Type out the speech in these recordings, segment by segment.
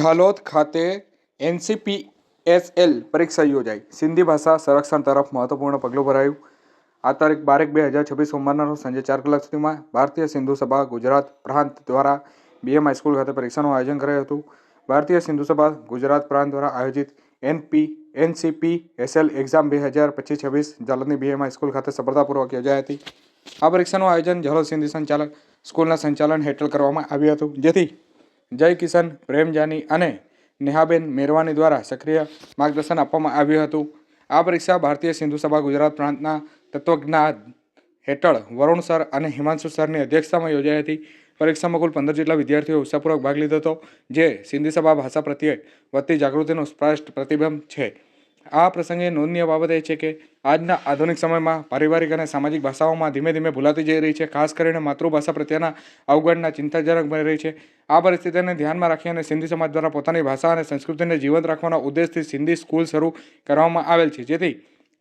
ઝાલોદ ખાતે NCPSL પરીક્ષા યોજાઈ। સિંધી ભાષા સંરક્ષણ તરફ મહત્વપૂર્ણ પગલું ભરાયું। આ તારીખ 12/1/2026 સોમવારના રોજ સાંજે 4 કલાક સુધીમાં ભારતીય સિંધુ સભા ગુજરાત પ્રાંત દ્વારા BM હાઈસ્કૂલ ખાતે પરીક્ષાનું આયોજન કરાયું હતું। ભારતીય સિંધુ સભા ગુજરાત પ્રાંત દ્વારા આયોજિત NCPSL એક્ઝામ 2025-26 ઝાલોદની BM હાઈસ્કૂલ ખાતે સફળતાપૂર્વક યોજાઈ હતી। આ પરીક્ષાનું આયોજન ઝાલોદ સિંધી સંચાલક સ્કૂલના સંચાલન હેઠળ કરવામાં આવ્યું હતું, જેથી જય કિશન, પ્રેમ જાની અને નેહાબેન મેરવાની દ્વારા સક્રિય માર્ગદર્શન આપવામાં આવ્યું હતું। આ પરીક્ષા ભારતીય સિંધુ સભા ગુજરાત પ્રાંતના તત્વજ્ઞાન હેઠળ વરુણ સર અને હિમાંશુ સરની અધ્યક્ષતામાં યોજાઈ હતી। પરીક્ષામાં કુલ 15 જેટલા વિદ્યાર્થીઓએ ઉત્સાહપૂર્વક ભાગ લીધો હતો, જે સિંધી સભા ભાષા પ્રત્યે વધતી જાગૃતિનું સ્પષ્ટ પ્રતિબિંબ છે। આ પ્રસંગે નોંધનીય બાબત એ છે કે આજના આધુનિક સમયમાં પારિવારિક અને સામાજિક ભાષાઓમાં ધીમે ધીમે ભૂલાતી જઈ રહી છે, ખાસ કરીને માતૃભાષા પ્રત્યેના અવગણના ચિંતાજનક બની રહી છે। આ પરિસ્થિતિને ધ્યાનમાં રાખી અને સિંધી સમાજ દ્વારા પોતાની ભાષા અને સંસ્કૃતિને જીવંત રાખવાના ઉદ્દેશથી સિંધી સ્કૂલ શરૂ કરવામાં આવેલ છે, જેથી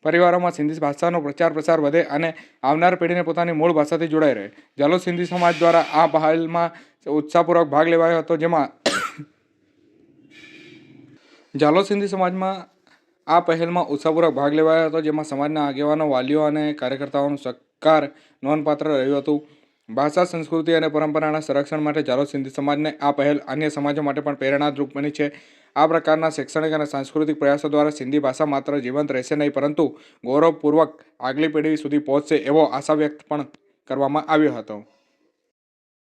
પરિવારોમાં સિંધી ભાષાનો પ્રચાર પ્રસાર વધે અને આવનાર પેઢીને પોતાની મૂળ ભાષાથી જોડાઈ રહે। ઝાલોદ સિંધી સમાજ દ્વારા આ પહેલમાં ઉત્સાહપૂર્વક ભાગ લેવાયો હતો, જેમાં સમાજના આગેવાનો, વાલીઓ અને કાર્યકર્તાઓનું સહકાર નોંધપાત્ર રહ્યું હતું। ભાષા, સંસ્કૃતિ અને પરંપરાના સંરક્ષણ માટે ઝાલોદ સિંધી સમાજને આ પહેલ અન્ય સમાજો માટે પણ પ્રેરણારૂપ બની છે। આ પ્રકારના શૈક્ષણિક અને સાંસ્કૃતિક પ્રયાસો દ્વારા સિંધી ભાષા માત્ર જીવંત રહેશે નહીં, પરંતુ ગૌરવપૂર્વક આગલી પેઢી સુધી પહોંચશે એવો આશા વ્યક્ત પણ કરવામાં આવ્યો હતો।